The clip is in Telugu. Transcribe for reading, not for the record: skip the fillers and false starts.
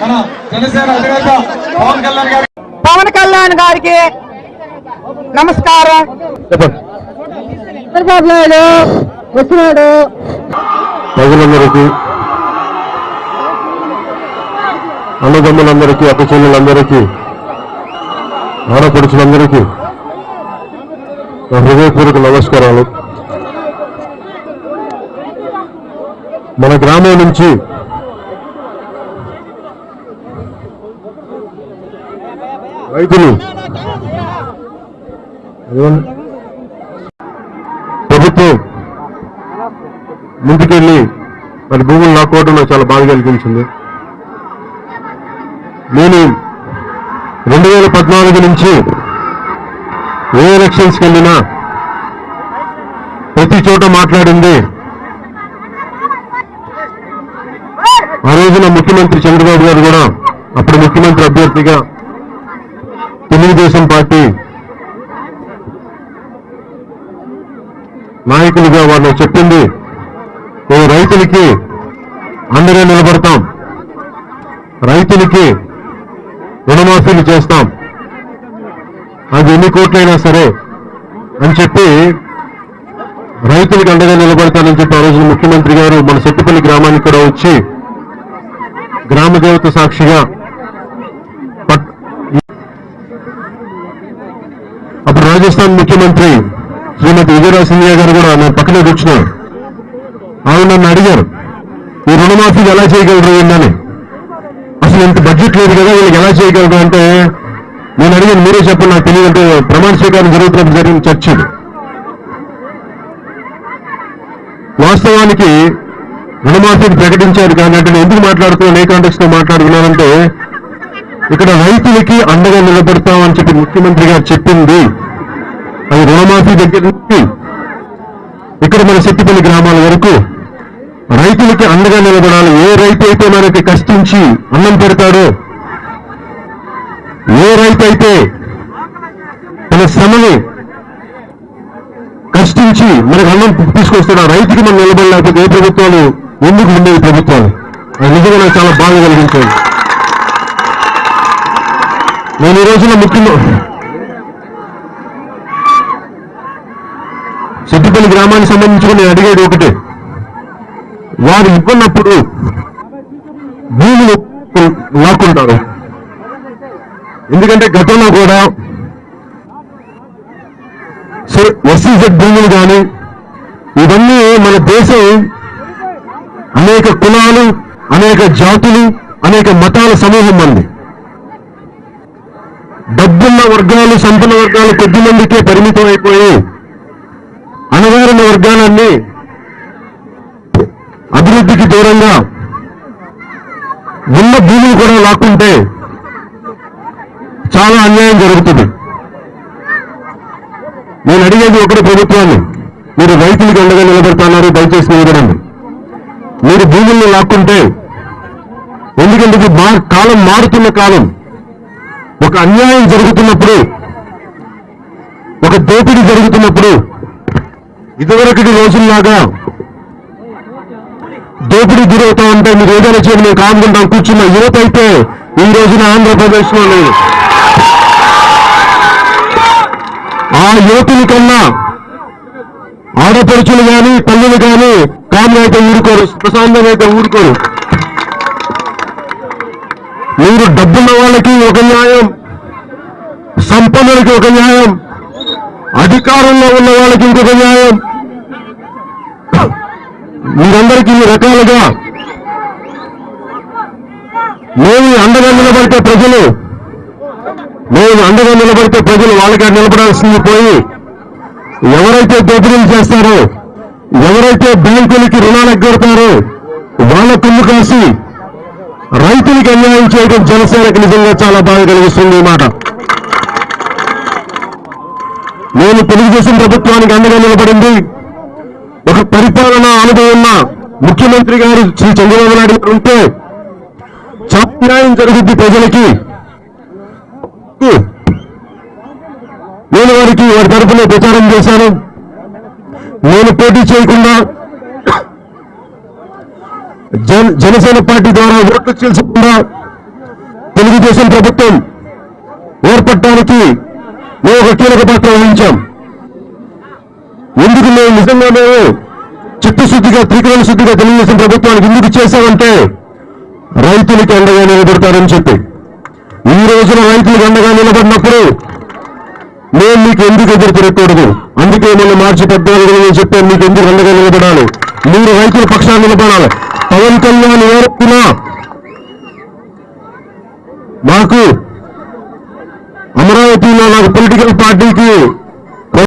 మన జనసేన అధినేత పవన్ కళ్యాణ్ గారికి నమస్కారం. చంద్రబాబు నాయుడు వస్తున్నాడు. ప్రజలందరికీ, అన్నదమ్ములందరికీ, అక్క చెల్లెలందరికీ, ఆడపడుచులందరికీ నా హృదయపూర్వక నమస్కారాలు. మన గ్రామం నుంచి రైతులు ప్రభుత్వం ముందుకెళ్ళి మరి భూములు లాక్కోవడం నాకు చాలా బాధ కలిగించింది. నేను 2014 నుంచి ఏ ఎలక్షన్స్కి వెళ్ళినా ప్రతి చోట మాట్లాడింది ఆ రోజున ముఖ్యమంత్రి చంద్రబాబు గారు కూడా అప్పుడు ముఖ్యమంత్రి అభ్యర్థిగా తెలుగుదేశం పార్టీ నాయకులుగా వాళ్ళు చెప్పింది, మేము రైతులకి అందరూ నిలబడతాం, రైతులకి రుణమాఫీలు చేస్తాం, అది ఎన్ని కోట్లైనా సరే అని చెప్పి రైతులకు అండగా నిలబడతానని చెప్పి ఆ రోజున ముఖ్యమంత్రి గారు మన సెట్టుపల్లి గ్రామానికి కూడా వచ్చి గ్రామ దేవత సాక్షిగా అప్పుడు రాజస్థాన్ ముఖ్యమంత్రి శ్రీమతి విజయరాజ్ సింధియా గారు కూడా నా పక్కనే కూర్చున్నారు. ఆవిడ నన్ను అడిగారు, ఈ రుణమాఫీ ఎలా చేయగలరు ఏంటని. అసలు ఇంత బడ్జెట్ లేదు కదా, వీళ్ళకి ఎలా చేయగలరు అంటే నేను అడిగాను, మీరే చెప్పండి నాకు తెలియదంటే ప్రమాణ స్వీకారం జరుగుతున్నప్పుడు జరిగిన చర్చ. వాస్తవానికి రుణమాఫీని ప్రకటించారు కానీ అంటే నేను ఎందుకు మాట్లాడుతున్నాను, ఏ కాంటెక్స్ట్ లో మాట్లాడుతున్నానంటే ఇక్కడ రైతులకి అండగా నిలబడతామని చెప్పి ముఖ్యమంత్రి గారు చెప్పింది అది రుణమాఫీ దగ్గర నుంచి ఇక్కడ మన సెట్టిపల్లి గ్రామాల వరకు రైతులకి అండగా నిలబడాలి. ఏ రైతు అయితే మనకి కష్టించి అన్నం పెడతాడో, ఏ రైతు అయితే తన శ్రమని కష్టించి మనకు అన్నం తీసుకొస్తాడు, ఆ రైతుకి మనం నిలబడలేకపోతే ఏ ప్రభుత్వాలు ఎందుకు ఉండేవి ప్రభుత్వాలు, అది నిజంగా నాకు చాలా బాధ కలిగించేది. నేను ఈ రోజున సెట్టిపల్లి గ్రామానికి సంబంధించి నేను అడిగేది ఒకటే, వారు ఇవ్వనప్పుడు భూములు లాక్కుంటారు. ఎందుకంటే గతంలో కూడా ఎస్సీజెడ్ భూములు కానీ ఇవన్నీ మన దేశం అనేక కులాలు, అనేక జాతులు, అనేక మతాల సమూహం మంది. డబ్బున్న వర్గాలు, సంపన్న వర్గాలు కొద్ది మందికే పరిమితం అయిపోయి అణగారిన వర్గాలన్నీ అభివృద్ధికి దూరంగా ఉన్న భూములు కూడా లాక్కుంటే చాలా అన్యాయం జరుగుతుంది. నేను అడిగేది ఒకటి ప్రభుత్వాన్ని, మీరు రైతులకు అండగా నిలబడుతున్నారు, దయచేసి నిలబడండి. మీరు భూములను లాక్కుంటే ఎందుకంటే కాలం మారుతున్న కాలం, ఒక అన్యాయం జరుగుతున్నప్పుడు, ఒక దోపిడీ జరుగుతున్నప్పుడు ఇదివరకటి రోజుల్లాగా దోపిడీ గురవుతా ఉంటే మీరు ఏదైనా చేయండి మేము కానుకుంటాం కూర్చున్న యువత అయితే ఈ రోజున ఆంధ్రప్రదేశ్ లో లేదు. ఆ యువతుల కన్నా ఆడపడుచులు కానీ తల్లులు కానీ కాములు అయితే ఊరుకోరు, ప్రశాంతం అయితే ఊరుకోరు. మీరు డబ్బున్న వాళ్ళకి ఒక న్యాయం, సంపన్నులకి ఒక న్యాయం, అధికారంలో ఉన్న వాళ్ళకి ఇంకొక న్యాయం, మీరందరికీ ఈ రకాలుగా మేము అండగా నిలబడితే ప్రజలు వాళ్ళకి నిలబడాల్సింది పోయి ఎవరైతే దోపిడీలు చేస్తారో, ఎవరైతే బ్యాంకులకి రుణాలు ఎగ్గొడతారో వాళ్ళ కుమ్ము కాసి రైతులకి అన్యాయం చేయడం జనసేనకు నిజంగా చాలా బాధ కలిగిస్తుంది. ఈ మాట నేను తెలుగుదేశం ప్రభుత్వానికి అండగా నిలబడింది ఒక పరిపాలనా అనుభవం ఉన్న ముఖ్యమంత్రి గారు శ్రీ చంద్రబాబు నాయుడు గారు ఉంటే చాలా న్యాయం జరుగుద్ది ప్రజలకి. నేను వారి తరఫున ప్రచారం చేశాను. నేను పోటీ చేయకుండా జనసేన పార్టీ ద్వారా ఓట్లు చేసుకుండా తెలుగుదేశం ప్రభుత్వం ఏర్పడటానికి మేము ఒక కీలక పాత్ర వహించాం. ఎందుకు మేము నిజంగానే చిత్తశుద్ధిగా త్రికరణ శుద్ధిగా తెలుగుదేశం ప్రభుత్వానికి ఎందుకు చేశామంటే రైతులకి అండగా నిలబడతారని చెప్పి. ఈ రోజున రైతులకు అండగా నిలబడినప్పుడు నేను మీకు ఎందుకు ఎదురు తిరగకూడదు, అందుకే మొన్న మార్చి 14 నేను చెప్పాను మీకు ఎందుకు అండగా నిలబడాలి, మీరు రైతుల పక్షాన్ని నిలబడాలి. పవన్ కళ్యాణ్ ఎవరైనా మాకు అమరావతిలో నాకు పొలిటికల్ పార్టీకి